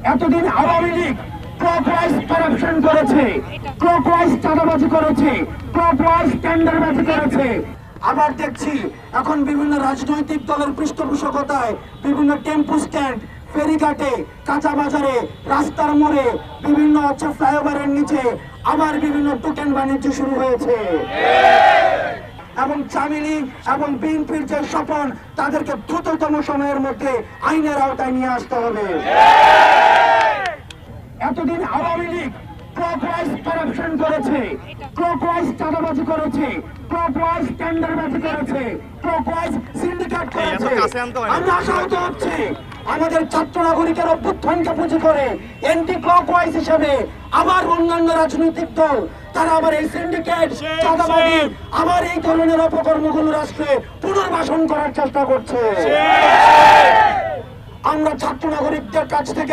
এতদিন Awami League clockwise corruption করেছে, clockwise চাঁদাবাজি করেছে, ক্লকওয়াইজ টেন্ডারবাজি করেছে। আবার দেখছি এখন বিভিন্ন রাজনৈতিক দলের পৃষ্ঠপোষকতায় বিভিন্ন টেম্পু স্ট্যান্ড, ফেরিঘাটে, কাঁচা বাজারে, রাস্তার মোড়ে, বিভিন্ন ফ্লাইওভারের নিচে আবার বিভিন্ন টোকেন বাণিজ্য শুরু হয়েছে। এবং চামিলি এবং বিএনপির যে স্বপন, তাদেরকে দ্রুততম সময়ের মধ্যে আইনের আওতায় নিয়ে আসতে হবে। এতদিন আওয়ামী লীগ ক্লকওয়াইজ কারাপশন করেছে, ক্লকওয়াইজ চাঁদাবাজি করেছে, ক্লকওয়াইজ টেন্ডারবাজি করেছে, ক্লকওয়াইজ সিন্ডিকেট করেছে। আমরা আশাহত হচ্ছি আমাদের ছাত্র নাগরিকের অভ্যুত্থানকে পুঁজি করে এন্টি ক্লকওয়াইজ হিসেবে আবার অন্যান্য রাজনৈতিক দল তারা আবার এই সিন্ডিকেট, চাঁদাবাজি, আবার এই ধরনের অপকর্মগুলো রাষ্ট্রে পুনর্বাসন করার চেষ্টা করছে। আমরা ছাত্র নাগরিকদের কাছ থেকে